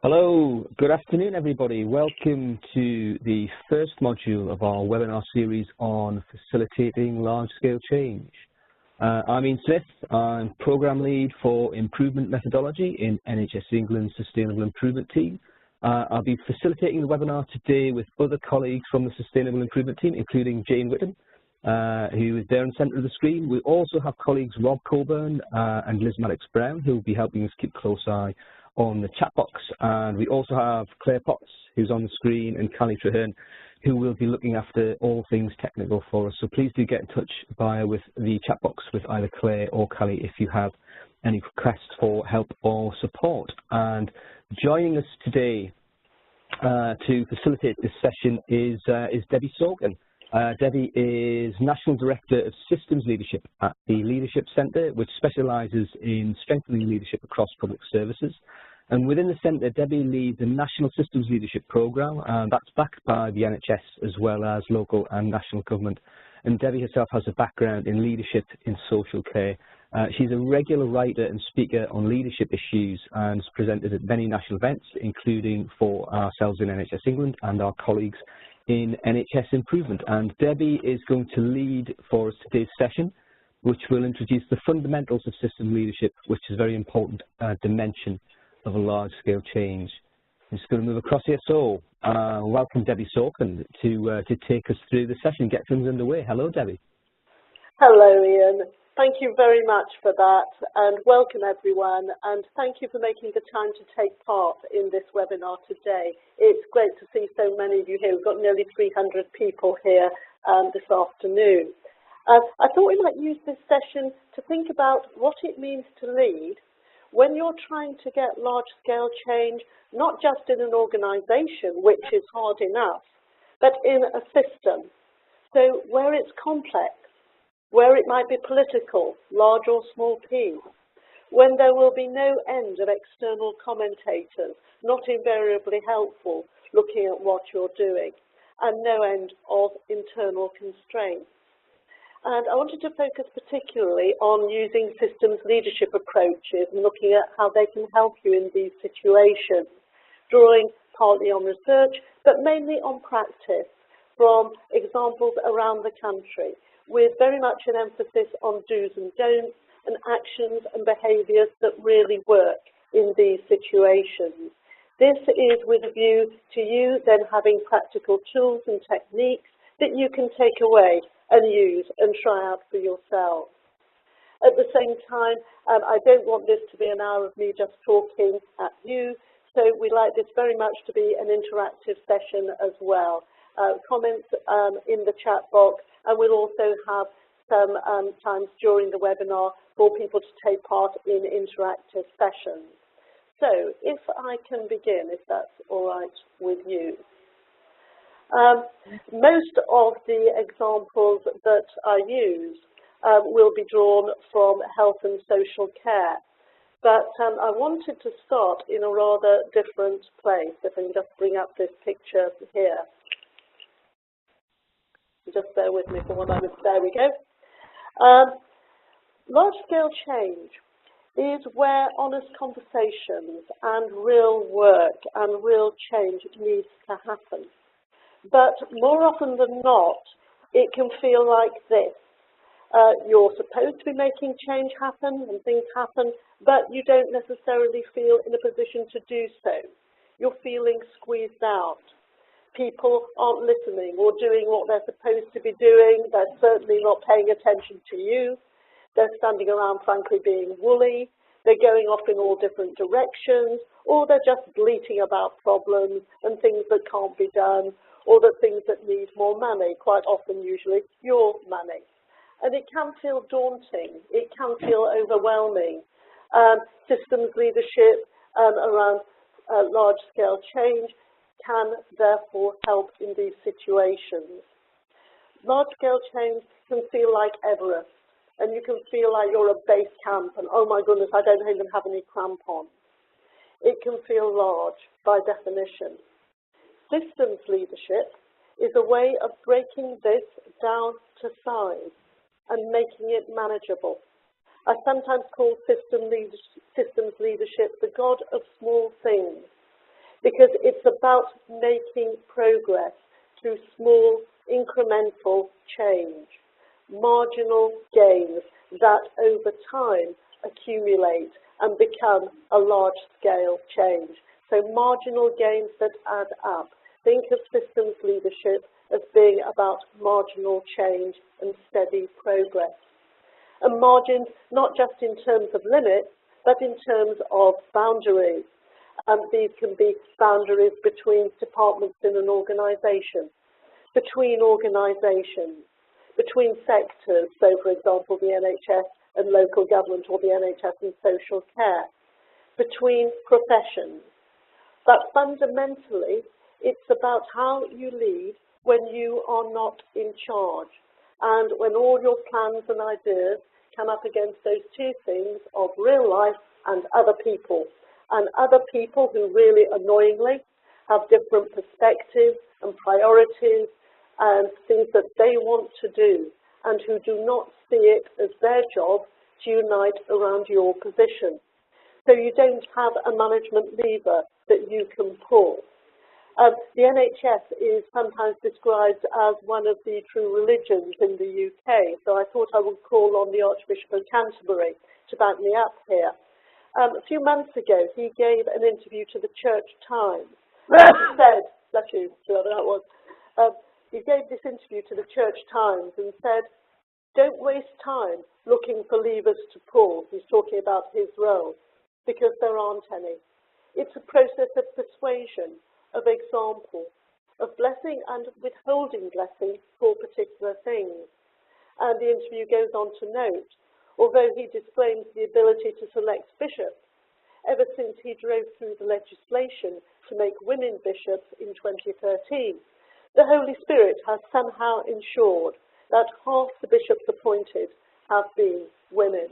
Hello, good afternoon everybody. Welcome to the first module of our webinar series on facilitating large-scale change. I'm Ian Smith, I'm Programme Lead for Improvement Methodology in NHS England's Sustainable Improvement Team. I'll be facilitating the webinar today with other colleagues from the Sustainable Improvement Team, including Jane Whittam, who is there in the centre of the screen. We also have colleagues Rob Colburn and Liz Maddox-Brown, who will be helping us keep a close eye on the chat box, and we also have Claire Potts, who's on the screen, and Callie Traherne, who will be looking after all things technical for us. So please do get in touch with the chat box with either Claire or Callie if you have any requests for help or support. And joining us today to facilitate this session is Debbie Sorgan. Debbie is National Director of Systems Leadership at the Leadership Centre, which specialises in strengthening leadership across public services. And within the centre, Debbie leads a National Systems Leadership Programme, and that's backed by the NHS as well as local and national government. And Debbie herself has a background in leadership in social care. She's a regular writer and speaker on leadership issues and has presented at many national events, including for ourselves in NHS England and our colleagues in NHS Improvement. And Debbie is going to lead for us today's session, which will introduce the fundamentals of system leadership, which is a very important dimension of a large-scale change. I'm just going to move across here. So, welcome Debbie Sorgan to take us through the session, get things underway. Hello, Debbie. Hello, Ian. Thank you very much for that, and welcome everyone, and thank you for making the time to take part in this webinar today. It's great to see so many of you here. We've got nearly 300 people here this afternoon. I thought we might use this session to think about what it means to lead when you're trying to get large-scale change, not just in an organisation, which is hard enough, but in a system. So where it's complex, where it might be political, large or small p, when there will be no end of external commentators, not invariably helpful, looking at what you're doing, and no end of internal constraints. And I wanted to focus particularly on using systems leadership approaches and looking at how they can help you in these situations, drawing partly on research, but mainly on practice from examples around the country, with very much an emphasis on do's and don'ts and actions and behaviours that really work in these situations. This is with a view to you then having practical tools and techniques that you can take away and use and try out for yourself. At the same time, I don't want this to be an hour of me just talking at you, so we like this very much to be an interactive session as well. Comments in the chat box, and we'll also have some times during the webinar for people to take part in interactive sessions. So if I can begin, if that's all right with you. Most of the examples that I use will be drawn from health and social care, but I wanted to start in a rather different place. If I can just bring up this picture here. Just bear with me for one moment. There we go. Large-scale change is where honest conversations and real work and real change needs to happen. But more often than not, it can feel like this. You're supposed to be making change happen and things happen, but you don't necessarily feel in a position to do so. You're feeling squeezed out. People aren't listening or doing what they're supposed to be doing. They're certainly not paying attention to you. They're standing around, frankly, being woolly. They're going off in all different directions, or they're just bleating about problems and things that can't be done, or the things that need more money, quite often, usually, your money. And it can feel daunting. It can feel overwhelming. Systems leadership around large-scale change can therefore help in these situations. Large-scale change can feel like Everest, and you can feel like you're a base camp and, oh my goodness, I don't even have any crampons. It can feel large by definition. Systems leadership is a way of breaking this down to size and making it manageable. I sometimes call systems leadership the god of small things. because it's about making progress through small incremental change, marginal gains that over time accumulate and become a large-scale change. So marginal gains that add up. Think of systems leadership as being about marginal change and steady progress. And margins, not just in terms of limits, but in terms of boundaries. These can be boundaries between departments in an organisation, between organisations, between sectors, so for example the NHS and local government, or the NHS and social care, between professions. But fundamentally, it's about how you lead when you are not in charge, and when all your plans and ideas come up against those two things of real life and other people who really annoyingly have different perspectives and priorities and things that they want to do, and who do not see it as their job to unite around your position. So you don't have a management lever that you can pull. The NHS is sometimes described as one of the true religions in the UK, so I thought I would call on the Archbishop of Canterbury to back me up here. A few months ago, he gave an interview to the Church Times. He said, bless you, whoever that was, he gave this interview to the Church Times and said, don't waste time looking for levers to pull. He's talking about his role, because there aren't any. It's a process of persuasion, of example, of blessing and withholding blessing for particular things. And the interview goes on to note, although he disclaims the ability to select bishops, ever since he drove through the legislation to make women bishops in 2013, the Holy Spirit has somehow ensured that half the bishops appointed have been women.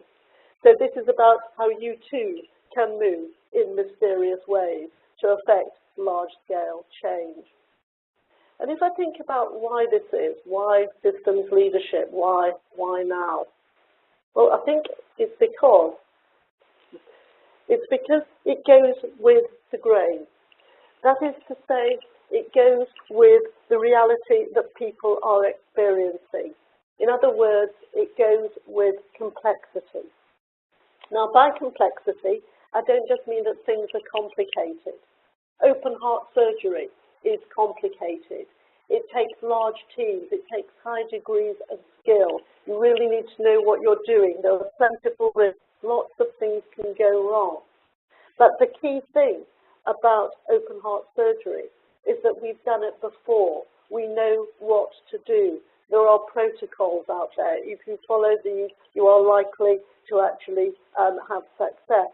So this is about how you too can move in mysterious ways to affect large-scale change. And if I think about why this is, why systems leadership, why now? Well, I think it's because it goes with the grain. That is to say, it goes with the reality that people are experiencing. In other words, it goes with complexity. Now, by complexity, I don't just mean that things are complicated. Open heart surgery is complicated. It takes large teams. It takes high degrees of skill. You really need to know what you're doing. There are plentiful risks. Lots of things can go wrong. But the key thing about open heart surgery is that we've done it before. We know what to do. There are protocols out there. If you follow these, you are likely to actually have success.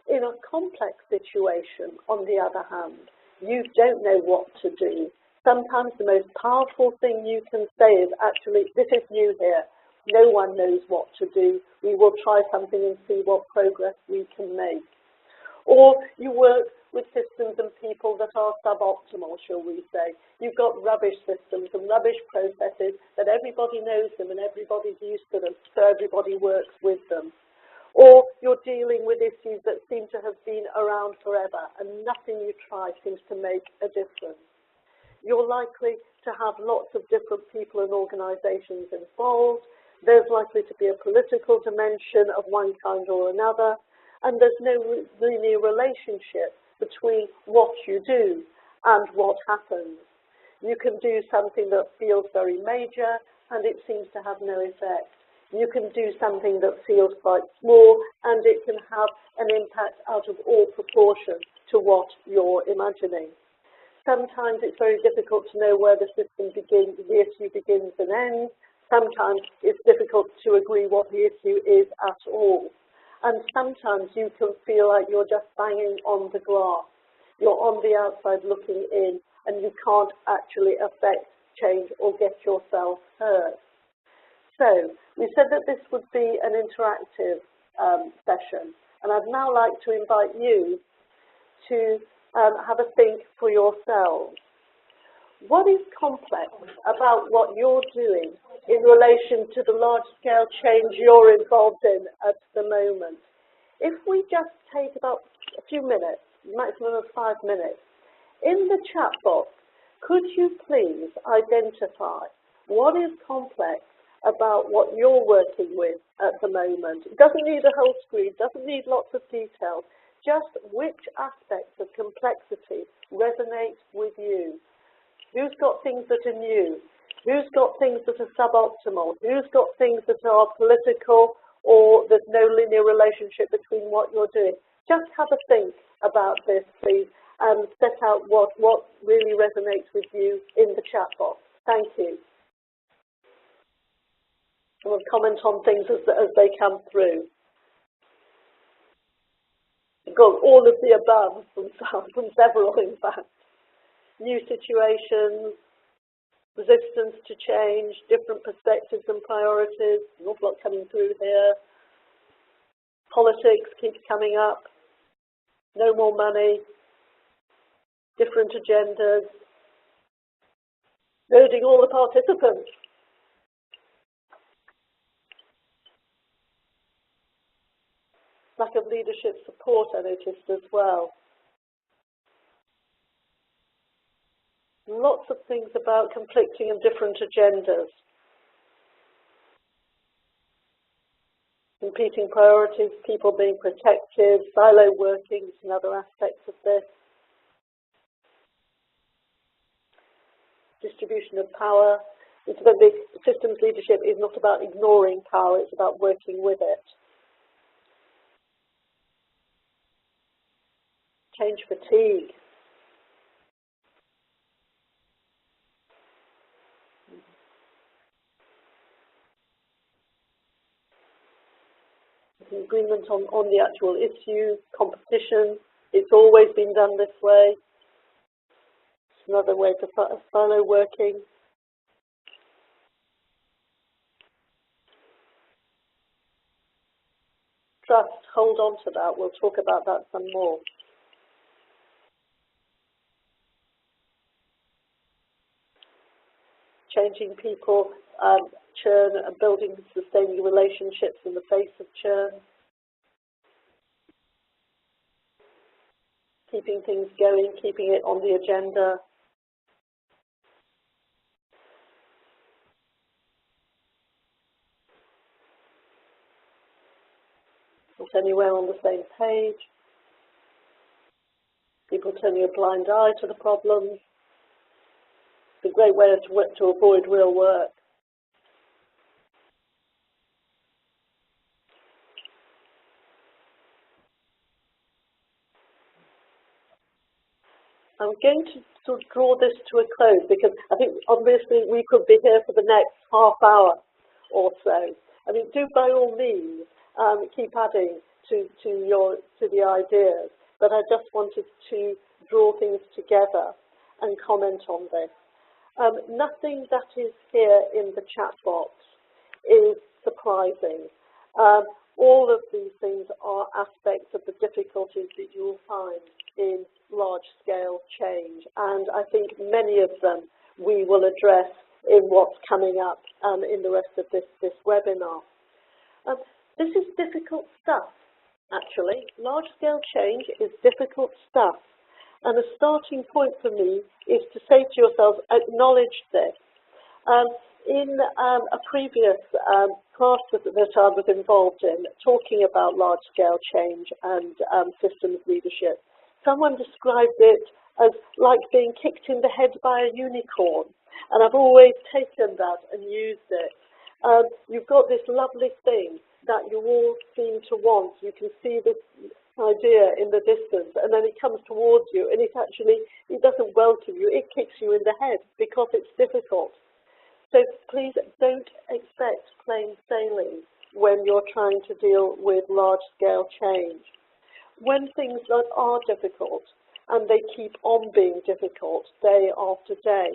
In a complex situation, on the other hand, you don't know what to do. Sometimes the most powerful thing you can say is actually, this is new here. No one knows what to do. We will try something and see what progress we can make. Or you work with systems and people that are suboptimal, shall we say. You've got rubbish systems and rubbish processes that everybody knows them and everybody's used to them, so everybody works with them. Or you're dealing with issues that seem to have been around forever and nothing you try seems to make a difference. You're likely to have lots of different people and organisations involved. There's likely to be a political dimension of one kind or another, and there's no linear relationship between what you do and what happens. You can do something that feels very major and it seems to have no effect. You can do something that feels quite small and it can have an impact out of all proportion to what you're imagining. Sometimes it's very difficult to know where the system begins, the issue begins and ends. Sometimes it's difficult to agree what the issue is at all. And sometimes you can feel like you're just banging on the glass. You're on the outside looking in and you can't actually affect change or get yourself heard. So we said that this would be an interactive session, and I'd now like to invite you to have a think for yourselves. What is complex about what you're doing in relation to the large-scale change you're involved in at the moment? If we just take about a few minutes maximum of 5 minutes. In the chat box, could you please identify what is complex about what you're working with at the moment? It doesn't need a whole screen, doesn't need lots of details, just which aspects of complexity resonate with you. Who's got things that are new? Who's got things that are suboptimal? Who's got things that are political or there's no linear relationship between what you're doing? Just have a think about this, please, and set out what really resonates with you in the chat box. Thank you. And we'll comment on things as they come through. We've got all of the above from several, in fact. New situations, resistance to change, different perspectives and priorities, an awful lot coming through here. Politics keeps coming up, no more money, different agendas, urging all the participants. Lack of leadership support, I noticed as well. Lots of things about conflicting and different agendas. Competing priorities, people being protected, silo working is another aspect of this. Distribution of power. It's about the systems leadership is not about ignoring power, it's about working with it. Change fatigue. Agreement on the actual issue, competition. It's always been done this way. It's another way to silo working. Trust, hold on to that. We'll talk about that some more. Changing people, churn, and building sustaining relationships in the face of churn. Keeping things going, keeping it on the agenda. Not anywhere on the same page. People turning a blind eye to the problems. It's a great way to avoid real work. I'm going to sort of draw this to a close because I think obviously we could be here for the next half hour or so. I mean, do by all means keep adding to the ideas, but I just wanted to draw things together and comment on this. Nothing that is here in the chat box is surprising. All of these things are aspects of the difficulties that you will find in large-scale change, and I think many of them we will address in what's coming up in the rest of this webinar. This is difficult stuff, actually. Large-scale change is difficult stuff, and a starting point for me is to say to yourself, acknowledge this. In a previous class that I was involved in, talking about large-scale change and systems leadership, someone described it as like being kicked in the head by a unicorn, and I've always taken that and used it. You've got this lovely thing that you all seem to want. You can see this idea in the distance, and then it comes towards you, and it doesn't welcome you, it kicks you in the head because it's difficult. So please don't expect plain sailing when you're trying to deal with large-scale change. When things are difficult, and they keep on being difficult day after day,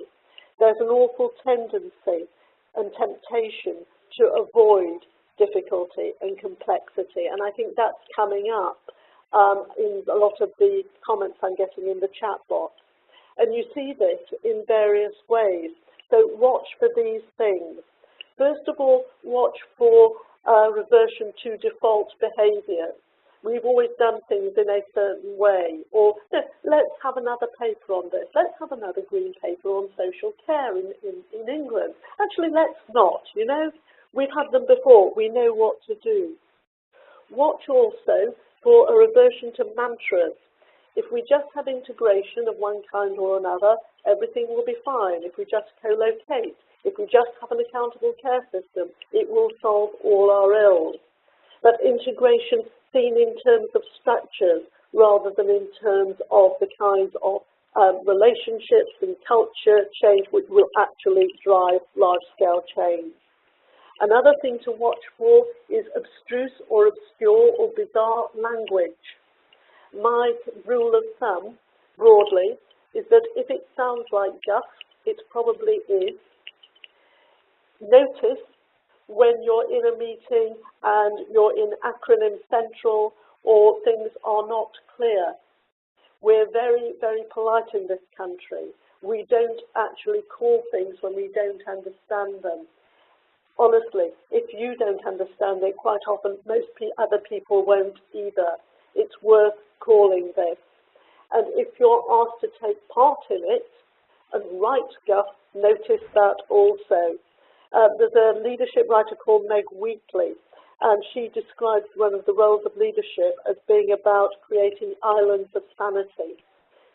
there's an awful tendency and temptation to avoid difficulty and complexity, and I think that's coming up in a lot of the comments I'm getting in the chat box. And you see this in various ways. So watch for these things. First of all, watch for reversion to default behaviours. We've always done things in a certain way. Or let's have another paper on this. Let's have another green paper on social care in England. Actually, let's not, you know. We've had them before. We know what to do. Watch also for a reversion to mantras. If we just have integration of one kind or another, everything will be fine. If we just co-locate, if we just have an accountable care system, it will solve all our ills. But integration seen in terms of structures rather than in terms of the kinds of relationships and culture change which will actually drive large-scale change. Another thing to watch for is abstruse or obscure or bizarre language. My rule of thumb, broadly, is that if it sounds like guff, it probably is. Notice when you're in a meeting and you're in acronym central or things are not clear. We're very, very polite in this country. We don't actually call things when we don't understand them. Honestly, if you don't understand it, quite often most other people won't either. It's worth calling this. And if you're asked to take part in it and write guff, notice that also. There's a leadership writer called Meg Wheatley, and she describes one of the roles of leadership as being about creating islands of sanity.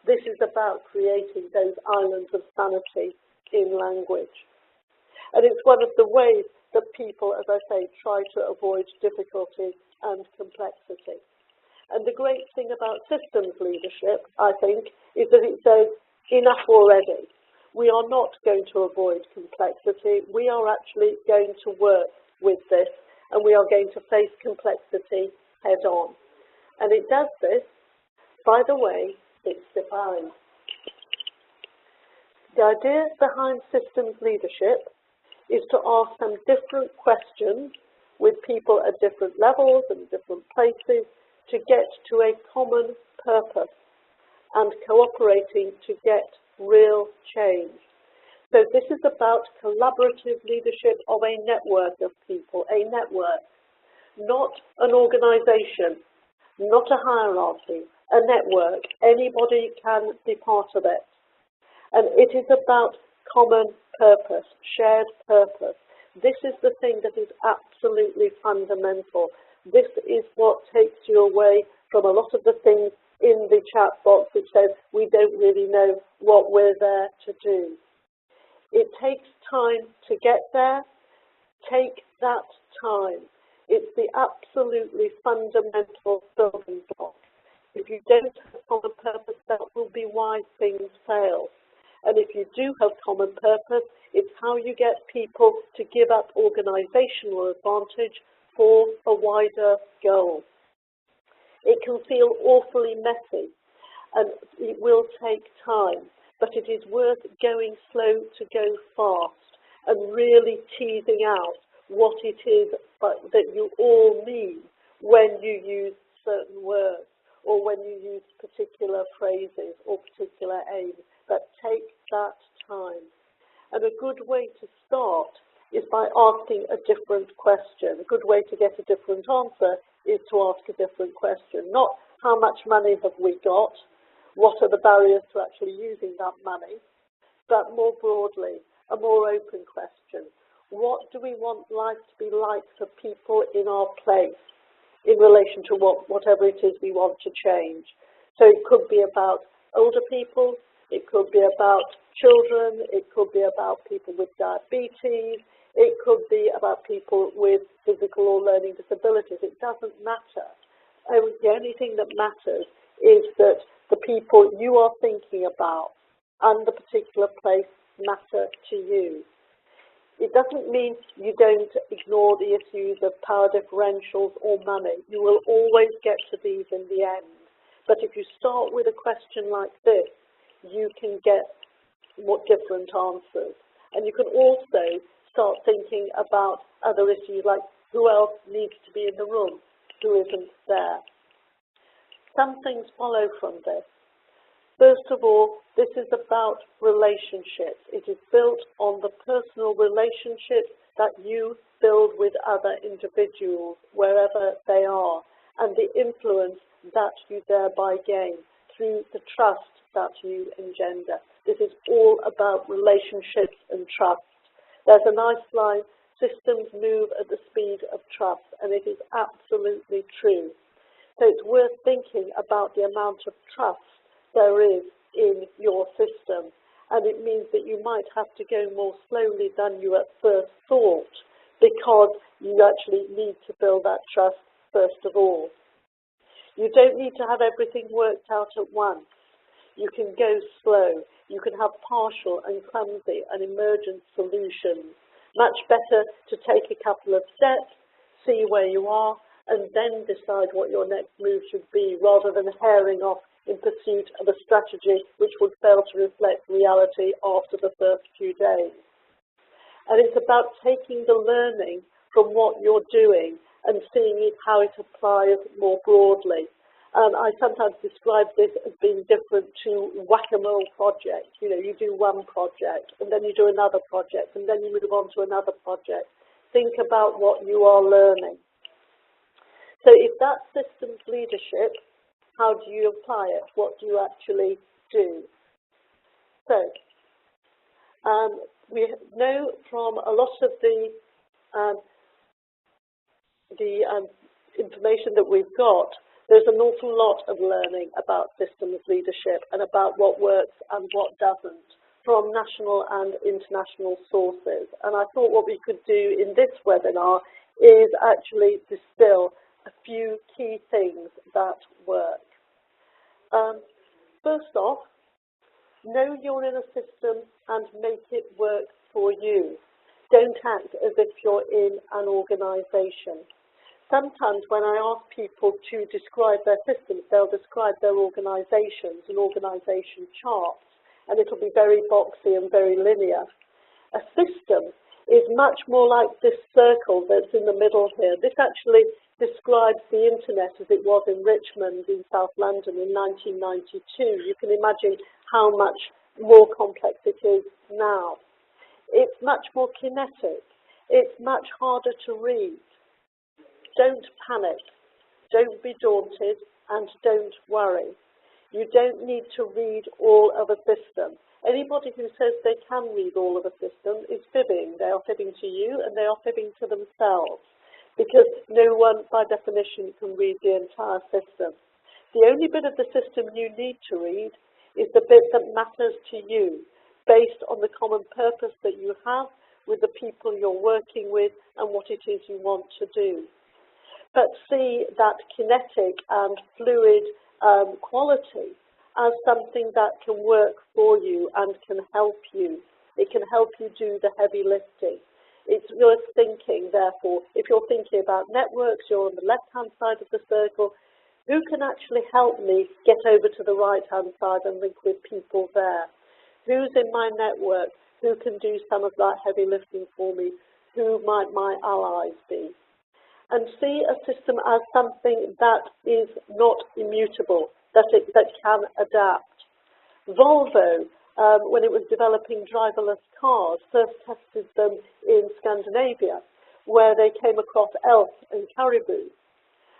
This is about creating those islands of sanity in language. And it's one of the ways that people, as I say, try to avoid difficulty and complexity. And the great thing about systems leadership, I think, is that it says, enough already. We are not going to avoid complexity. We are actually going to work with this, and we are going to face complexity head on. And it does this, by the way, it's defined. The idea behind systems leadership is to ask some different questions with people at different levels and different places to get to a common purpose and cooperating to get real change. So this is about collaborative leadership of a network of people, a network, not an organization, not a hierarchy, a network. Anybody can be part of it. And it is about common purpose, shared purpose. This is the thing that is absolutely fundamental. This is what takes you away from a lot of the things in the chat box which says we don't really know what we're there to do. It takes time to get there. Take that time. It's the absolutely fundamental building block. If you don't have common purpose, that will be why things fail. And if you do have common purpose, it's how you get people to give up organizational advantage for a wider goal. It can feel awfully messy, and it will take time, but it is worth going slow to go fast and really teasing out what it is that you all mean when you use certain words or when you use particular phrases or particular aims. But take that time. And a good way to start is by asking a different question. A good way to get a different answer is to ask a different question. Not how much money have we got, what are the barriers to actually using that money, but more broadly, a more open question. What do we want life to be like for people in our place in relation to whatever it is we want to change? So it could be about older people, it could be about children, it could be about people with diabetes, it could be about people with physical or learning disabilities. It doesn't matter. The only thing that matters is that the people you are thinking about and the particular place matter to you. It doesn't mean you don't ignore the issues of power differentials or money. You will always get to these in the end. But if you start with a question like this, you can get more different answers. And you can also start thinking about other issues like who else needs to be in the room, who isn't there. Some things follow from this. First of all, this is about relationships. It is built on the personal relationships that you build with other individuals wherever they are. and the influence that you thereby gain through the trust that you engender. This is all about relationships and trust. There's a nice line, systems move at the speed of trust, and it is absolutely true. So it's worth thinking about the amount of trust there is in your system, and it means that you might have to go more slowly than you at first thought, because you actually need to build that trust first of all. You don't need to have everything worked out at once. You can go slow. You can have partial and clumsy and emergent solutions. Much better to take a couple of steps, see where you are, and then decide what your next move should be, rather than herring off in pursuit of a strategy which would fail to reflect reality after the first few days. And it's about taking the learning from what you're doing and seeing it, how it applies more broadly. I sometimes describe this as being different to whack-a-mole projects. You know, you do one project, and then you do another project, and then you move on to another project. Think about what you are learning. So if that's systems leadership, how do you apply it? What do you actually do? So we know from a lot of the information that we've got, there's an awful lot of learning about systems leadership and about what works and what doesn't from national and international sources. And I thought what we could do in this webinar is actually distill a few key things that work. First off, know you're in a system and make it work for you. Don't act as if you're in an organisation. Sometimes when I ask people to describe their systems, they'll describe their organisations and organisation charts, and it'll be very boxy and very linear. A system is much more like this circle that's in the middle here. This actually describes the internet as it was in Richmond in South London in 1992. You can imagine how much more complex it is now. It's much more kinetic. It's much harder to read. Don't panic, don't be daunted, and don't worry. You don't need to read all of a system. Anybody who says they can read all of a system is fibbing. They are fibbing to you, and they are fibbing to themselves, because no one, by definition, can read the entire system. The only bit of the system you need to read is the bit that matters to you, based on the common purpose that you have with the people you're working with and what it is you want to do. But see that kinetic and fluid quality as something that can work for you and can help you. It can help you do the heavy lifting. It's worth thinking, therefore, if you're thinking about networks, you're on the left-hand side of the circle, who can actually help me get over to the right-hand side and link with people there? Who's in my network? Who can do some of that heavy lifting for me? Who might my allies be? And see a system as something that is not immutable, that can adapt. Volvo, when it was developing driverless cars, first tested them in Scandinavia, where they came across elk and caribou.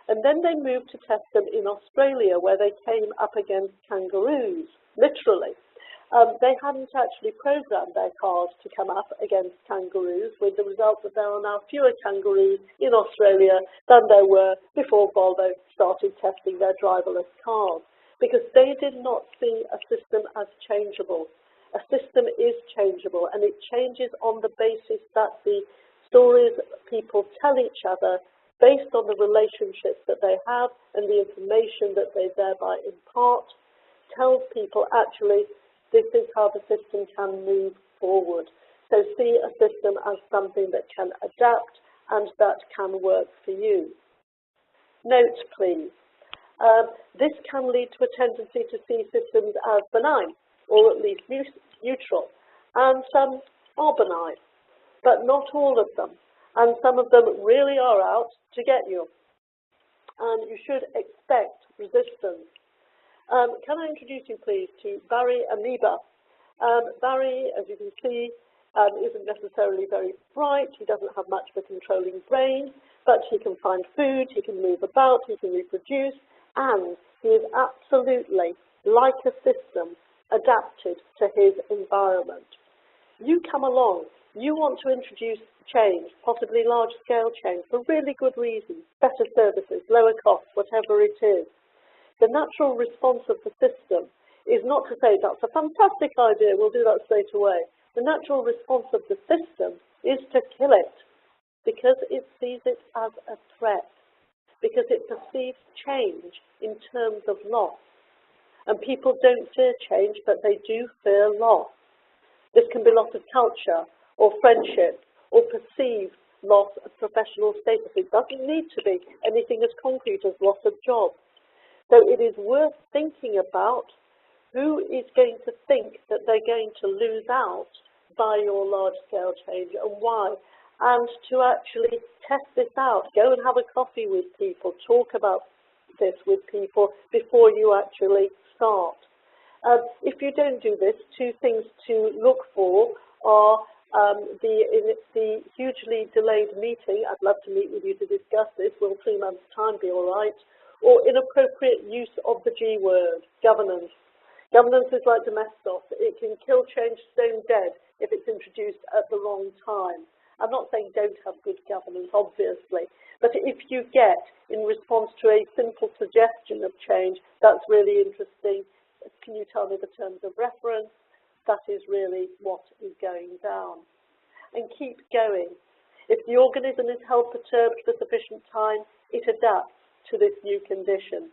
And then they moved to test them in Australia, where they came up against kangaroos, literally. They hadn't actually programmed their cars to come up against kangaroos, with the result that there are now fewer kangaroos in Australia than there were before Volvo started testing their driverless cars, because they did not see a system as changeable. A system is changeable, and it changes on the basis that the stories people tell each other, based on the relationships that they have and the information that they thereby impart, tells people actually this is how the system can move forward. So see a system as something that can adapt and that can work for you. Note, please, this can lead to a tendency to see systems as benign, or at least neutral. And some are benign, but not all of them. And some of them really are out to get you. And you should expect resistance. Can I introduce you, please, to Barry Amoeba? Barry, as you can see, isn't necessarily very bright, he doesn't have much of a controlling brain, but he can find food, he can move about, he can reproduce, and he is absolutely, like a system, adapted to his environment. You come along, you want to introduce change, possibly large-scale change, for really good reasons, better services, lower costs, whatever it is. The natural response of the system is not to say, that's a fantastic idea, we'll do that straight away. The natural response of the system is to kill it, because it sees it as a threat, because it perceives change in terms of loss. And people don't fear change, but they do fear loss. This can be loss of culture, or friendship, or perceived loss of professional status. It doesn't need to be anything as concrete as loss of job. So it is worth thinking about who is going to think that they're going to lose out by your large-scale change and why, and to actually test this out. Go and have a coffee with people, talk about this with people before you actually start. If you don't do this, two things to look for are the hugely delayed meeting. I'd love to meet with you to discuss this. Will 3 months' time be all right? Or inappropriate use of the G word, governance. Governance is like domestos. It can kill change stone dead if it's introduced at the wrong time. I'm not saying don't have good governance, obviously, but if you get, in response to a simple suggestion of change, that's really interesting. Can you tell me the terms of reference? That is really what is going down. And keep going. If the organism is held perturbed for sufficient time, it adapts to this new condition.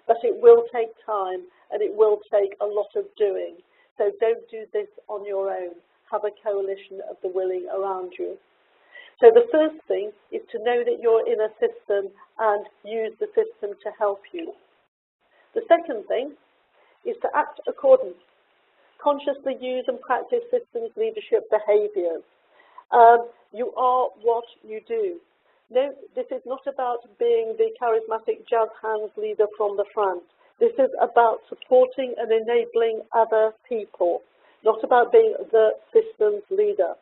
But it will take time and it will take a lot of doing. So don't do this on your own. Have a coalition of the willing around you. So the first thing is to know that you're in a system and use the system to help you. The second thing is to act accordingly. Consciously use and practice systems leadership behaviours. You are what you do. No, this is not about being the charismatic jazz hands leader from the front. This is about supporting and enabling other people, not about being the systems leader.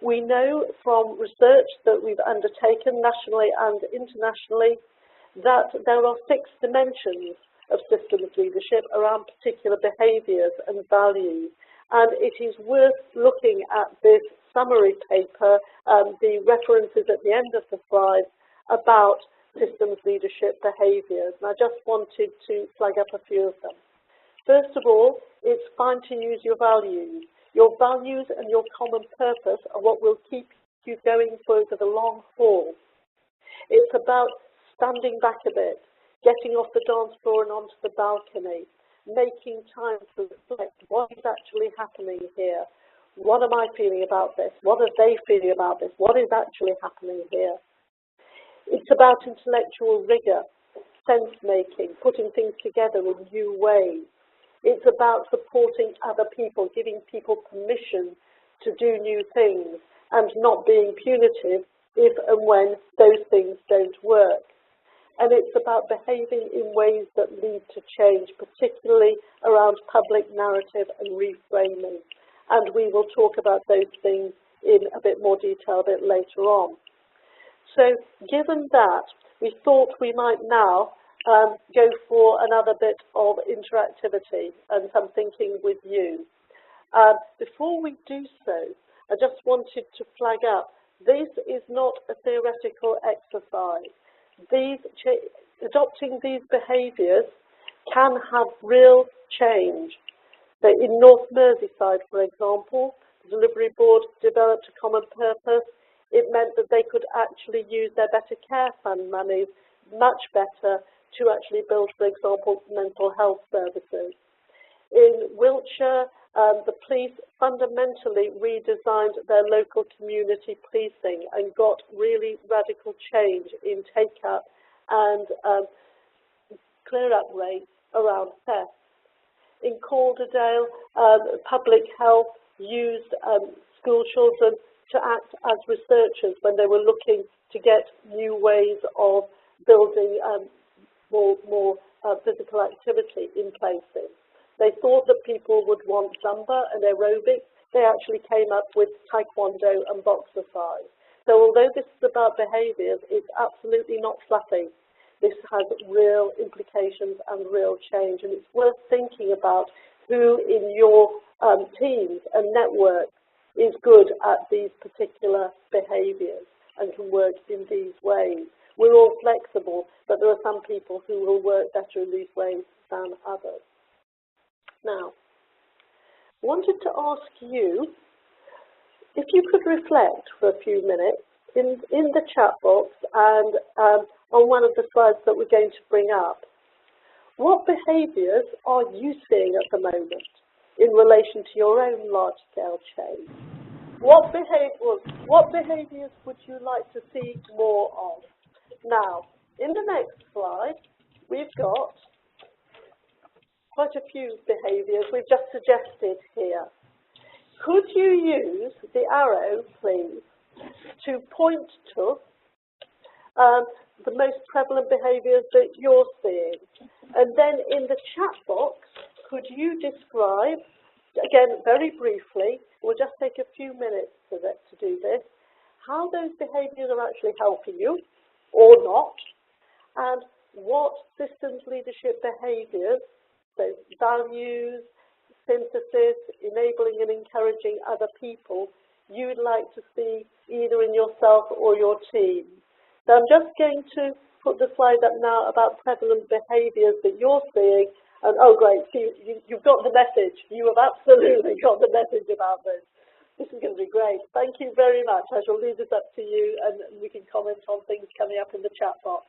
We know from research that we've undertaken nationally and internationally that there are 6 dimensions of systems leadership around particular behaviours and values. And it is worth looking at this summary paper, the references at the end of the slide about systems leadership behaviours. And I just wanted to flag up a few of them. First of all, it's fine to use your values. Your values and your common purpose are what will keep you going for the long haul. It's about standing back a bit, getting off the dance floor and onto the balcony, making time to reflect what is actually happening here. What am I feeling about this? What are they feeling about this? What is actually happening here? It's about intellectual rigour, sense-making, putting things together in new ways. It's about supporting other people, giving people permission to do new things and not being punitive if and when those things don't work. And it's about behaving in ways that lead to change, particularly around public narrative and reframing. And we will talk about those things in a bit more detail a bit later on. So given that, we thought we might now go for another bit of interactivity and some thinking with you. Before we do so, I just wanted to flag up, this is not a theoretical exercise. Adopting these behaviours can have real change. So in North Merseyside, for example, the delivery board developed a common purpose. It meant that they could actually use their Better Care Fund monies much better to actually build, for example, mental health services. In Wiltshire, the police fundamentally redesigned their local community policing and got really radical change in take-up and clear-up rates around theft. In Calderdale, public health used school children to act as researchers when they were looking to get new ways of building more physical activity in places. They thought that people would want Zumba and aerobics. they actually came up with taekwondo and boxercise. So although this is about behaviours, it's absolutely not fluffy. This has real implications and real change, and it's worth thinking about who in your teams and networks is good at these particular behaviours and can work in these ways. We're all flexible, but there are some people who will work better in these ways than others. Now, I wanted to ask you if you could reflect for a few minutes in the chat box and on one of the slides that we're going to bring up. What behaviours are you seeing at the moment in relation to your own large-scale change? What behaviours would you like to see more of? Now, in the next slide, we've got quite a few behaviours we've just suggested here. Could you use the arrow, please, to point to the most prevalent behaviours that you're seeing? And then in the chat box, could you describe, again, very briefly, we'll just take a few minutes to do this, how those behaviours are actually helping you or not, and what systems leadership behaviours, so values, synthesis, enabling and encouraging other people, you would like to see either in yourself or your team. So I'm just going to put the slide up now about prevalent behaviours that you're seeing. And oh great, you've got the message. You have absolutely got the message about this. This is going to be great. Thank you very much. I shall leave this up to you and we can comment on things coming up in the chat box.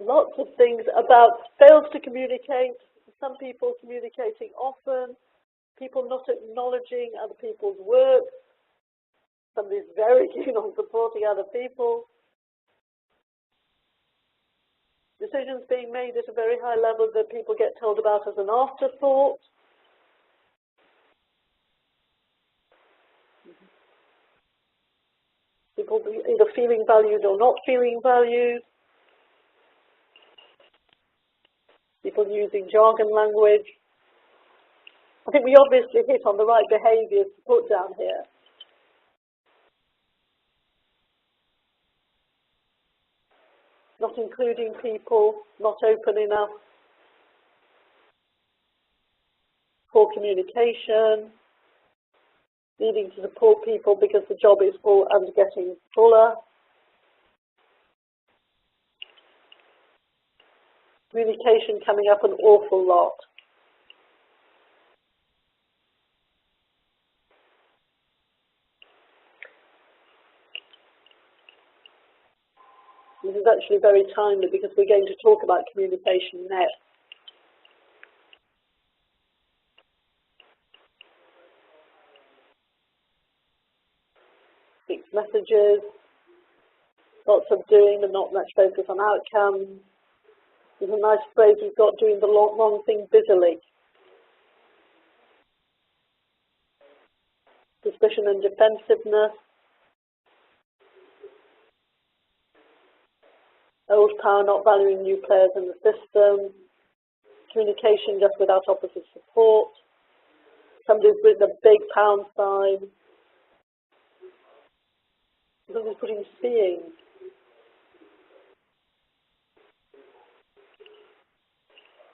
Lots of things about fails to communicate, some people communicating often, people not acknowledging other people's work, somebody's very keen on supporting other people, decisions being made at a very high level that people get told about as an afterthought. People either feeling valued or not feeling valued. People using jargon language. I think we obviously hit on the right behaviours to put down here. Not including people, not open enough, poor communication, needing to support people because the job is full and getting fuller. Communication coming up an awful lot. This is actually very timely because we're going to talk about communication next. Mixed messages, lots of doing but not much focus on outcomes. There's a nice phrase we've got, doing the wrong thing busily. Suspicion and defensiveness. Old power not valuing new players in the system. Communication just without opposite support. Somebody's written a big pound sign. Somebody's putting seeing.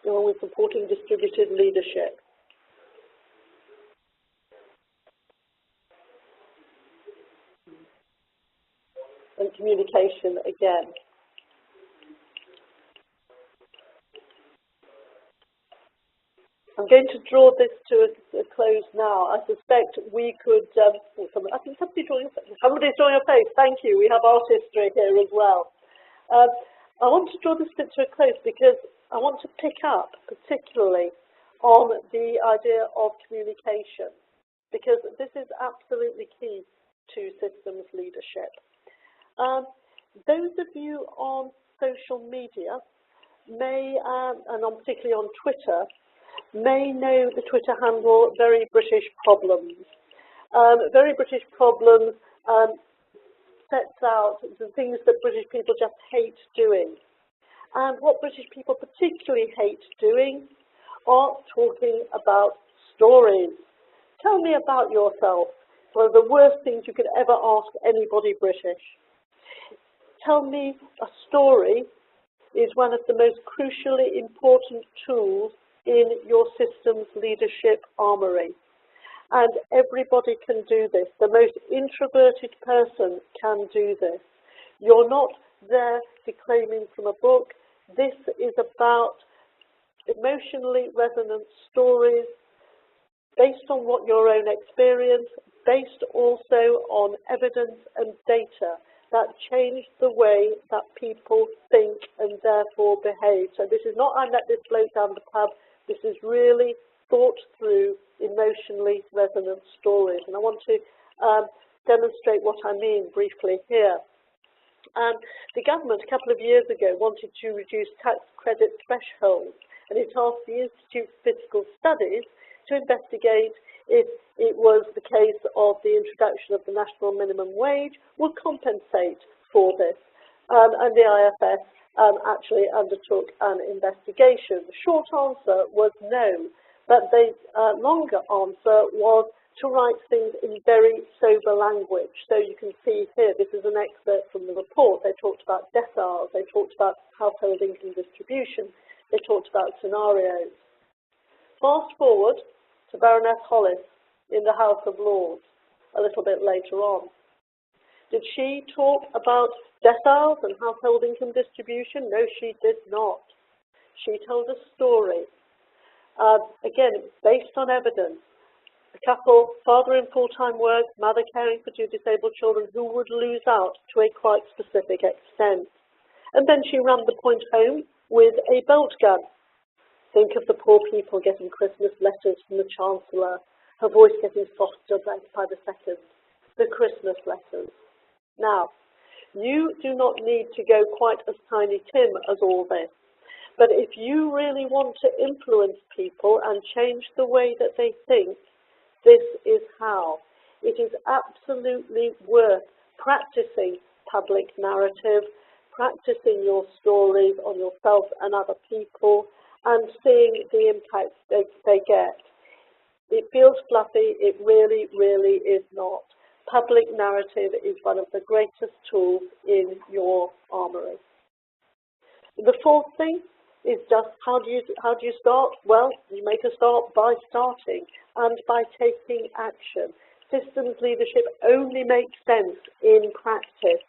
Along with supporting distributed leadership. And communication again. I'm going to draw this to a close now. I suspect we could, I think somebody's drawing a face. Thank you. We have artistry here as well. I want to draw this bit to a close because I want to pick up particularly on the idea of communication, because this is absolutely key to systems leadership. Those of you on social media may, and particularly on Twitter, may know the Twitter handle Very British Problems. Very British Problems sets out the things that British people just hate doing. And what British people particularly hate doing are talking about stories. Tell me about yourself. One of the worst things you could ever ask anybody British. Tell me a story is one of the most crucially important tools in your system's leadership armory. And everybody can do this. The most introverted person can do this. You're not there declaiming from a book. This is about emotionally resonant stories based on what your own experience, based also on evidence and data that change the way that people think and therefore behave. So this is not, I met this bloke down the pub. This is really thought through, emotionally resonant stories. And I want to demonstrate what I mean briefly here. The government a couple of years ago wanted to reduce tax credit thresholds, and it asked the Institute for Fiscal Studies to investigate if it was the case of the introduction of the national minimum wage would compensate for this. And the IFS actually undertook an investigation. The short answer was no, but the longer answer was to write things in very sober language. So you can see here, this is an excerpt from the report. They talked about deciles, they talked about household income distribution, they talked about scenarios. Fast forward to Baroness Hollis in the House of Lords a little bit later on. Did she talk about deciles and household income distribution? No, she did not. She told a story, again, based on evidence. A couple, father in full-time work, mother caring for two disabled children who would lose out to a quite specific extent. And then she ran the point home with a bolt gun. Think of the poor people getting Christmas letters from the Chancellor, her voice getting softer by the second. The Christmas letters. Now, you do not need to go quite as Tiny Tim as all this. But if you really want to influence people and change the way that they think, this is how. It is absolutely worth practicing public narrative, practicing your stories on yourself and other people, and seeing the impact they get. It feels fluffy, it really, really is not. Public narrative is one of the greatest tools in your armory. The fourth thing is just how do you start? Well, you make a start by starting and by taking action. Systems leadership only makes sense in practice.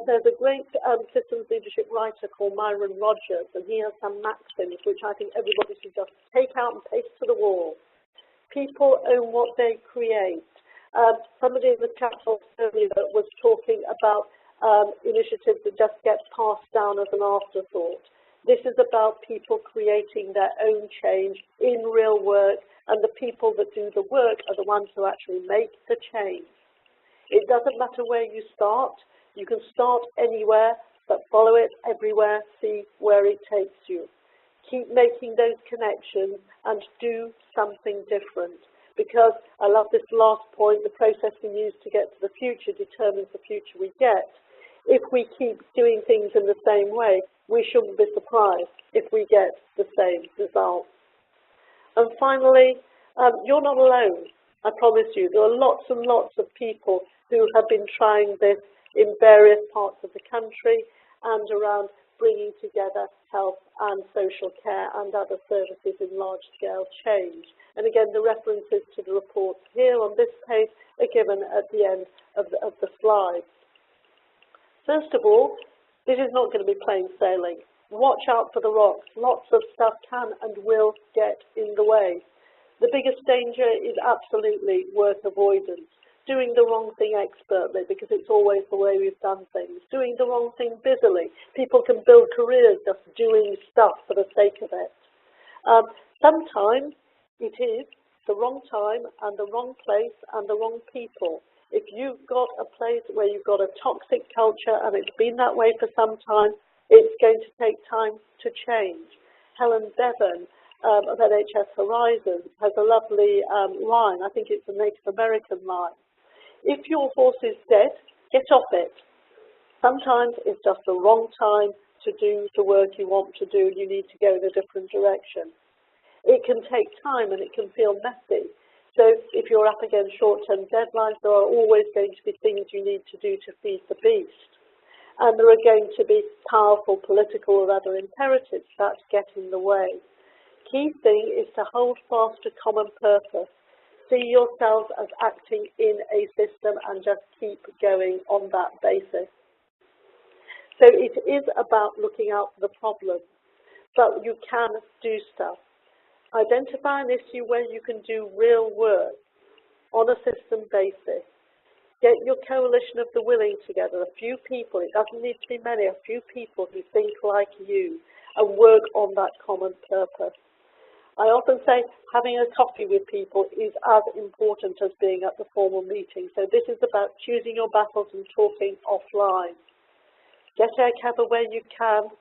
There's a great systems leadership writer called Myron Rogers, and he has some maxims which I think everybody should just take out and paste to the wall. People own what they create. Somebody in the chat box earlier was talking about initiatives that just get passed down as an afterthought. This is about people creating their own change in real work, and the people that do the work are the ones who actually make the change. It doesn't matter where you start. You can start anywhere, but follow it everywhere, see where it takes you. Keep making those connections and do something different. Because I love this last point, the process we use to get to the future determines the future we get. If we keep doing things in the same way, we shouldn't be surprised if we get the same results. And finally, you're not alone, I promise you. There are lots and lots of people who have been trying this in various parts of the country and around bringing together health and social care and other services in large-scale change. And again, the references to the reports here on this page are given at the end of the slides. First of all, this is not going to be plain sailing. Watch out for the rocks. Lots of stuff can and will get in the way. The biggest danger is absolutely work avoidance. Doing the wrong thing expertly, because it's always the way we've done things. Doing the wrong thing busily. People can build careers just doing stuff for the sake of it. Sometimes it is the wrong time and the wrong place and the wrong people. If you've got a place where you've got a toxic culture and it's been that way for some time, it's going to take time to change. Helen Bevan of NHS Horizons has a lovely line. I think it's a Native American line. If your horse is dead, get off it. Sometimes it's just the wrong time to do the work you want to do. You need to go in a different direction. It can take time and it can feel messy. So if you're up against short-term deadlines, there are always going to be things you need to do to feed the beast. And there are going to be powerful political or other imperatives that get in the way. Key thing is to hold fast to common purpose. See yourselves as acting in a system and just keep going on that basis. So it is about looking out for the problem, but you can do stuff. Identify an issue where you can do real work on a system basis. Get your coalition of the willing together, a few people, it doesn't need to be many, a few people who think like you, and work on that common purpose. I often say having a coffee with people is as important as being at the formal meeting. So this is about choosing your battles and talking offline. Get air cover where you can.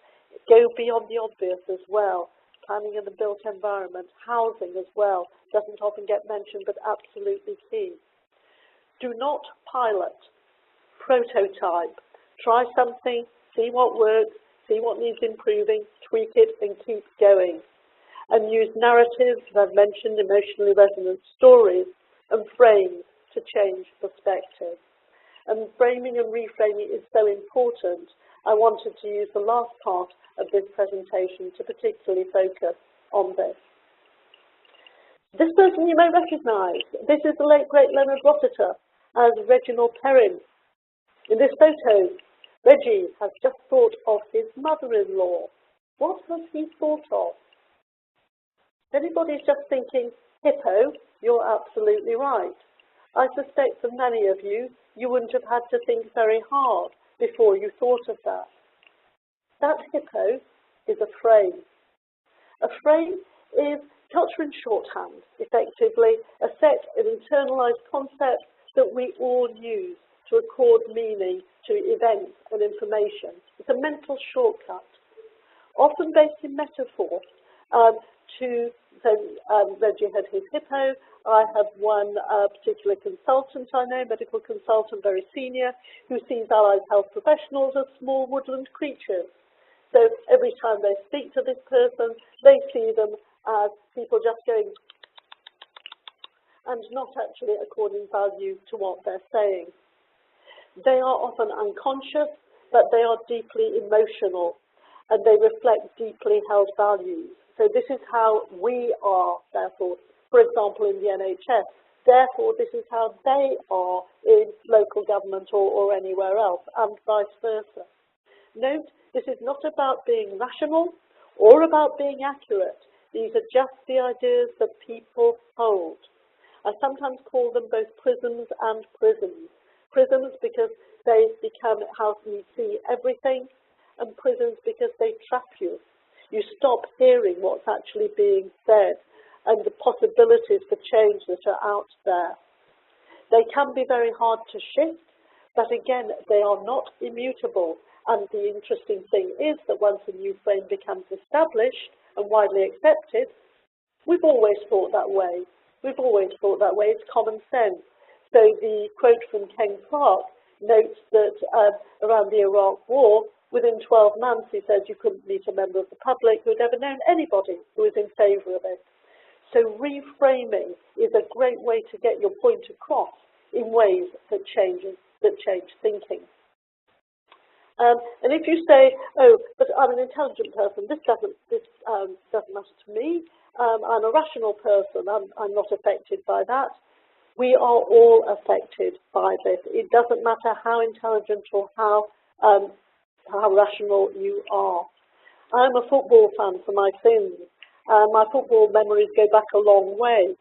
Go beyond the obvious as well. Planning in the built environment, housing as well, doesn't often get mentioned but absolutely key. Do not pilot, prototype. Try something, see what works, see what needs improving, tweak it and keep going. And use narratives, as I've mentioned, emotionally resonant stories and frames to change perspective. And framing and reframing is so important. I wanted to use the last part of this presentation to particularly focus on this. This person you may recognise. This is the late great Leonard Rossiter as Reginald Perrin. In this photo, Reggie has just thought of his mother-in-law. What has he thought of? If anybody's just thinking, hippo, you're absolutely right. I suspect for many of you, you wouldn't have had to think very hard before you thought of that. That hippo is a frame. A frame is culture in shorthand, effectively, a set of internalized concepts that we all use to accord meaning to events and information. It's a mental shortcut, often based in metaphor. Reggie had his hippo. I have one particular consultant I know, medical consultant, very senior, who sees allied health professionals as small woodland creatures. So every time they speak to this person, they see them as people just going and not actually according value to what they're saying. They are often unconscious, but they are deeply emotional, and they reflect deeply held values. So this is how we are, therefore, for example, in the NHS. Therefore, this is how they are in local government or anywhere else, and vice versa. Note, this is not about being rational or about being accurate. These are just the ideas that people hold. I sometimes call them both prisms and prisms. Prisms because they become how you see everything, and prisms because they trap you. You stop hearing what's actually being said and the possibilities for change that are out there. They can be very hard to shift, but again, they are not immutable. And the interesting thing is that once a new frame becomes established and widely accepted, we've always thought that way. We've always thought that way. It's common sense. So the quote from Ken Clark notes that around the Iraq War, within 12 months, he says you couldn't meet a member of the public who had ever known anybody who was in favour of it. So reframing is a great way to get your point across in ways that change thinking. And if you say, oh, but I'm an intelligent person, this doesn't matter to me, I'm a rational person, I'm not affected by that. We are all affected by this. It doesn't matter how intelligent or how rational you are. I'm a football fan for my sins. My football memories go back a long way.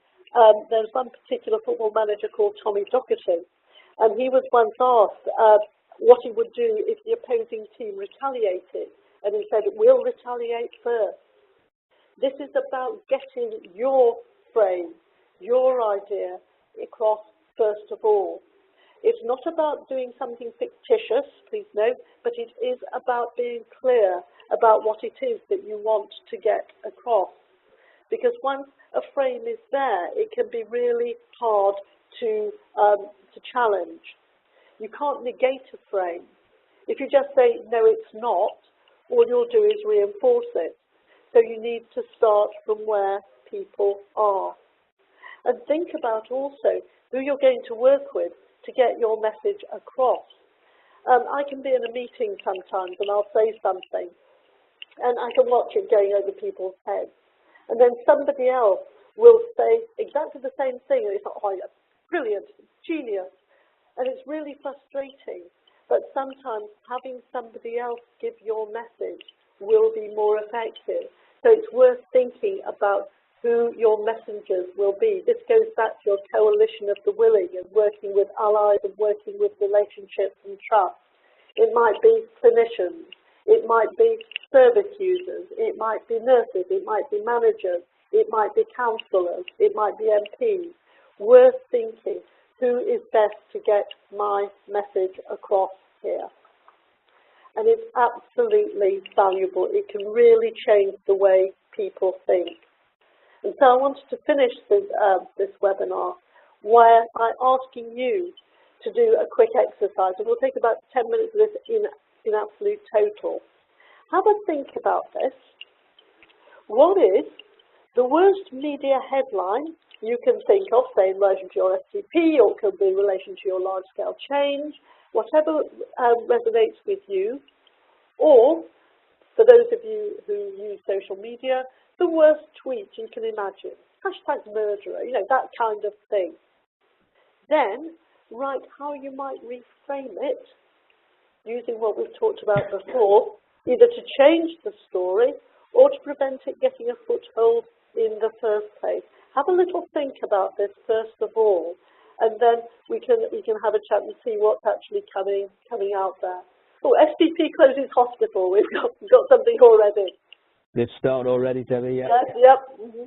There's one particular football manager called Tommy Docherty, and he was once asked what he would do if the opposing team retaliated, and he said, we'll retaliate first. This is about getting your frame, your idea across first of all. It's not about doing something fictitious, please note, but it is about being clear about what it is that you want to get across. Because once a frame is there, it can be really hard to to challenge. You can't negate a frame. If you just say, no, it's not, all you'll do is reinforce it. So you need to start from where people are. And think about also who you're going to work with to get your message across. I can be in a meeting sometimes and I'll say something and I can watch it going over people's heads. And then somebody else will say exactly the same thing and it's like, oh, yeah, brilliant, genius. And it's really frustrating. But sometimes having somebody else give your message will be more effective. So it's worth thinking about who your messengers will be. This goes back to your coalition of the willing and working with allies and working with relationships and trust. It might be clinicians, it might be service users, it might be nurses, it might be managers, it might be counsellors, it might be MPs. Worth thinking, who is best to get my message across here? And it's absolutely valuable. It can really change the way people think. And so I wanted to finish this webinar by asking you to do a quick exercise. And we'll take about 10 minutes of this in absolute total. Have a think about this. What is the worst media headline you can think of, say in relation to your STP, or it could be in relation to your large-scale change, whatever resonates with you, or for those of you who use social media, the worst tweet you can imagine, #murderer, you know, that kind of thing. Then write how you might reframe it using what we've talked about before, either to change the story or to prevent it getting a foothold in the first place. Have a little think about this first of all, and then we can have a chat and see what's actually coming out there. Oh, STP closes hospital. We've got something already. They've started already, Debbie, yeah? Yes, yep. Mm-hmm.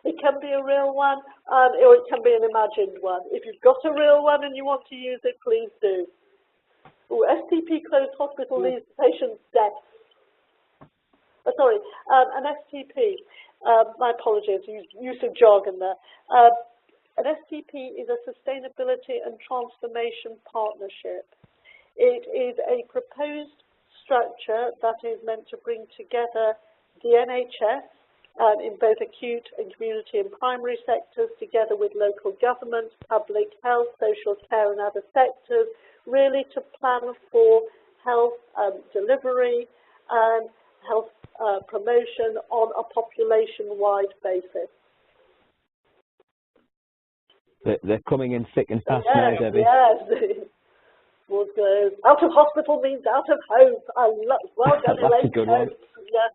It can be a real one, or it can be an imagined one. If you've got a real one and you want to use it, please do. Oh, STP closed hospital leaves patient's death. Sorry, an STP. My apologies, use of jargon there. An STP is a sustainability and transformation partnership. It is a proposed structure that is meant to bring together the NHS in both acute and community and primary sectors, together with local government, public health, social care and other sectors, really to plan for health delivery and health promotion on a population-wide basis. They're coming in thick and fast now, Debbie. Yes. Out of hospital means out of hope. Well done, Elaine. That's a good one. Yes.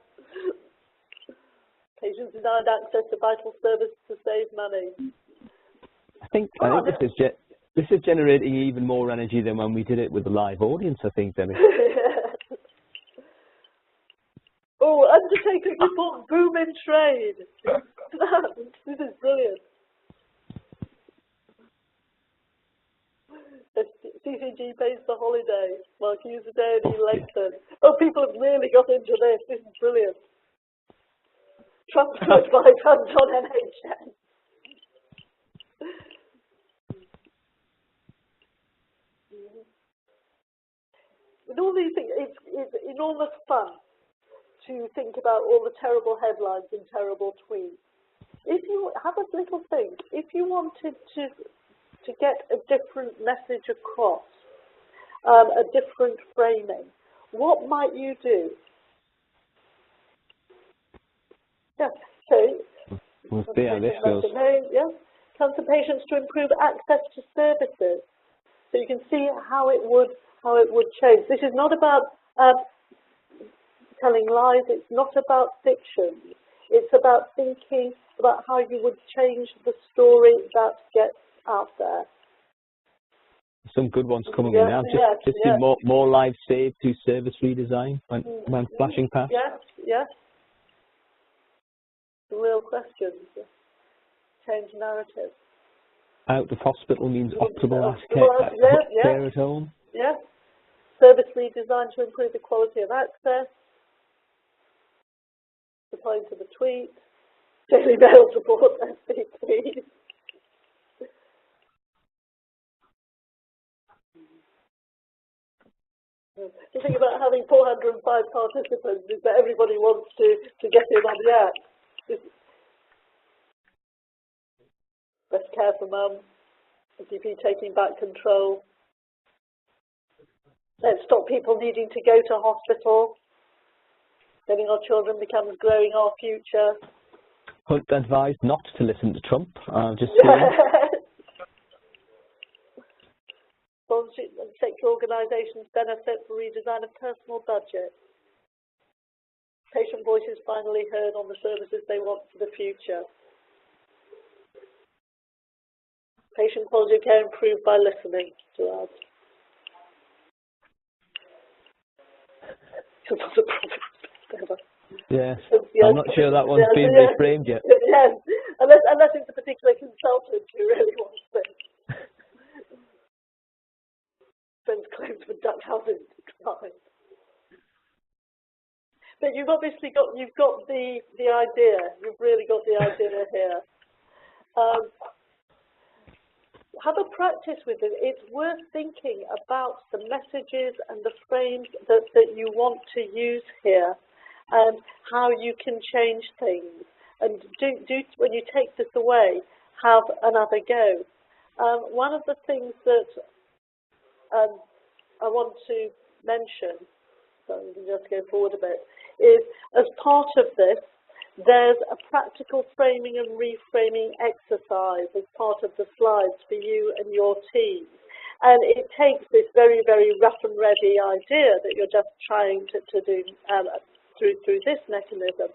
Patients denied access to vital services to save money. I think this is generating even more energy than when we did it with the live audience, I think, Debbie. Oh, Undertaker's report, boom in trade. This is brilliant. CCG pays the holiday, Marquis a day and Langton. Oh, people have really got into this. This is brilliant. Transferred by funds on NHS. With all these things, it's enormous fun to think about all the terrible headlines and terrible tweets. If you have a little think, if you wanted to get a different message across, a different framing, what might you do? Yeah, so we'll see how this goes. Yeah, cancer patients to improve access to services. So you can see how it would change. This is not about telling lies. It's not about fiction. It's about thinking about how you would change the story that gets out there. Some good ones coming in now. Just more lives saved to service redesign when flashing past. Yes. The real questions. Change narrative. Out of hospital means optimal care at home. Yes. Service redesign to improve the quality of access. Replying to the tweet. Daily Mail support SPP. The thing about having 405 participants is that everybody wants to get in on the act. Best care for mum, GP taking back control. Let's stop people needing to go to hospital. Letting our children become growing our future. Hunt advised not to listen to Trump. Just Sponsorship and sector organisations benefit from redesign of personal budget. Patient voices finally heard on the services they want for the future. Patient quality of care improved by listening to us. Yes. Yes. I'm not sure that one's been Yes. reframed yet. Yes, unless it's a particular consultant who really wants this. Spends claims for Dutch housing decline. But you've obviously got the idea. You've really got the idea here. Have a practice with it. It's worth thinking about the messages and the frames that you want to use here, and how you can change things. And do when you take this away, have another go. One of the things that I want to mention, so we can just go forward a bit, is as part of this, there's a practical framing and reframing exercise as part of the slides for you and your team. And it takes this very, very rough and ready idea that you're just trying to do through this mechanism,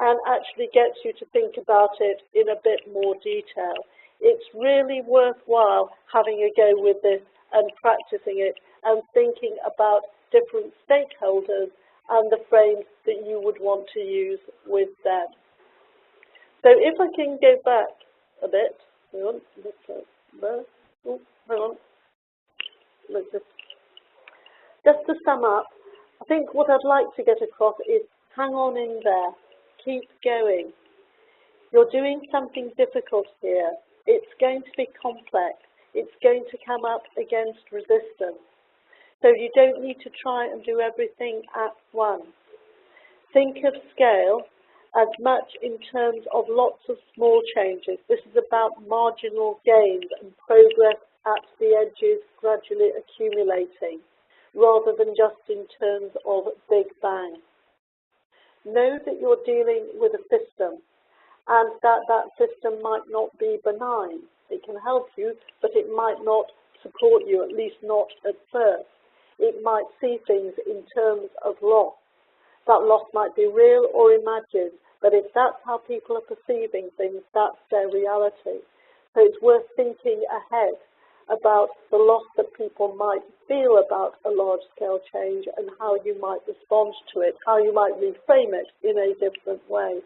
and actually gets you to think about it in a bit more detail. It's really worthwhile having a go with this and practicing it and thinking about different stakeholders and the frames that you would want to use with them. So if I can go back a bit, hang on, just to sum up, I think what I'd like to get across is hang on in there, keep going. You're doing something difficult here. It's going to be complex. It's going to come up against resistance. So you don't need to try and do everything at once. Think of scale as much in terms of lots of small changes. This is about marginal gains and progress at the edges gradually accumulating, rather than just in terms of big bang. Know that you're dealing with a system, and that system might not be benign. It can help you, but it might not support you, at least not at first. It might see things in terms of loss. That loss might be real or imagined, but if that's how people are perceiving things, that's their reality. So it's worth thinking ahead about the loss that people might feel about a large-scale change and how you might respond to it, how you might reframe it in a different way.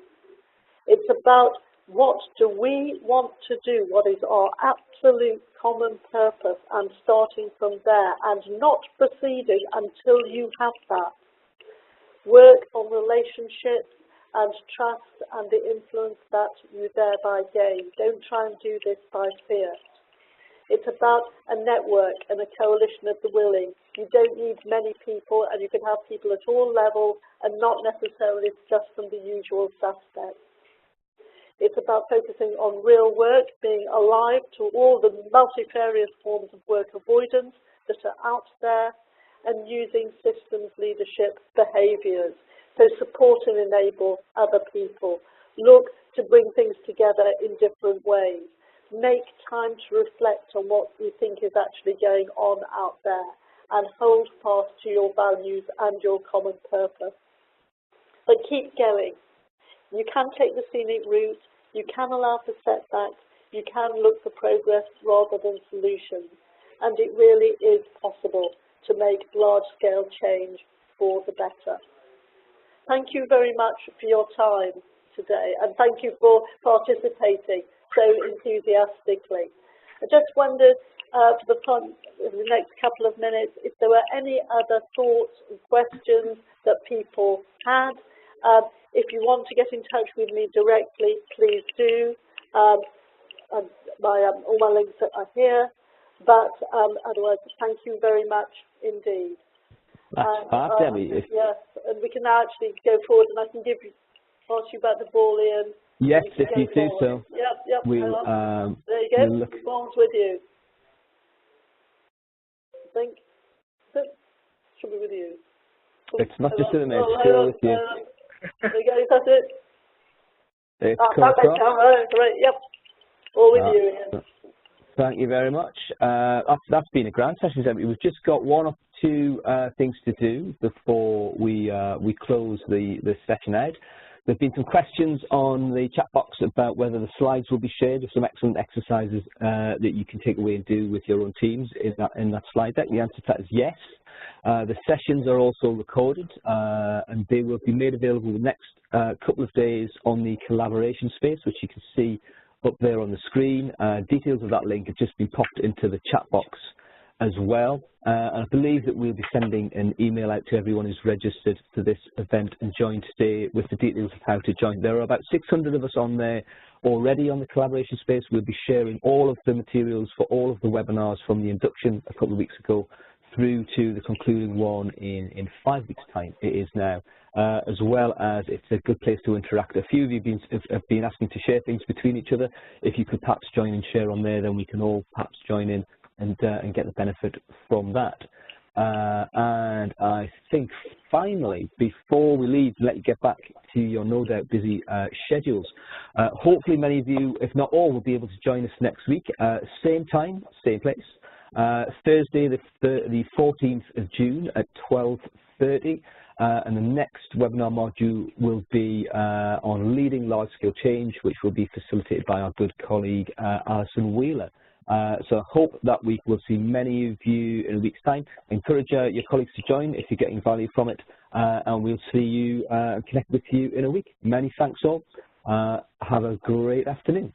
It's about what do we want to do, what is our absolute common purpose, and starting from there and not proceeding until you have that. Work on relationships and trust and the influence that you thereby gain. Don't try and do this by fear. It's about a network and a coalition of the willing. You don't need many people, and you can have people at all levels and not necessarily just from the usual suspects. It's about focusing on real work, being alive to all the multifarious forms of work avoidance that are out there, and using systems leadership behaviours. So support and enable other people. Look to bring things together in different ways. Make time to reflect on what you think is actually going on out there, and hold fast to your values and your common purpose. But keep going. You can take the scenic route, you can allow for setbacks, you can look for progress rather than solutions, and it really is possible to make large-scale change for the better. Thank you very much for your time today, and thank you for participating so enthusiastically. I just wondered for the next couple of minutes if there were any other thoughts and questions that people had. If you want to get in touch with me directly, please do. All my links are here. But otherwise, thank you very much indeed. That's fab, Debbie. Yes, and we can now actually go forward, and I can ask you about the Boolean. Yes, if you do so. Yep. We'll, there you go. We'll the form's with you. I think. Should be with you. It's not just in a minute, it's still with you. There you go, that's it. It's come across. Great, yep. All with you, Ian. Thank you very much. That's been a grand session. We've just got one or two things to do before we close the session out. There have been some questions on the chat box about whether the slides will be shared. There's some excellent exercises that you can take away and do with your own teams in that slide deck. The answer to that is yes. The sessions are also recorded and they will be made available the next couple of days on the collaboration space, which you can see up there on the screen. Details of that link have just been popped into the chat box as well. And I believe that we'll be sending an email out to everyone who's registered for this event and joined today with the details of how to join. There are about 600 of us on there already on the collaboration space. We'll be sharing all of the materials for all of the webinars from the induction a couple of weeks ago through to the concluding one in 5 weeks' time, it is now, as well as it's a good place to interact. A few of you have been asking to share things between each other. If you could perhaps join and share on there, then we can all perhaps join in and get the benefit from that. And I think finally, before we leave, let you get back to your no doubt busy schedules. Hopefully many of you, if not all, will be able to join us next week. Same time, same place. Thursday the 14th of June at 12:30, and the next webinar module will be on leading large-scale change, which will be facilitated by our good colleague Alison Wheeler. So I hope that week we'll see many of you in a week's time. Encourage your colleagues to join if you're getting value from it, and we'll see you and connect with you in a week. Many thanks all. Have a great afternoon.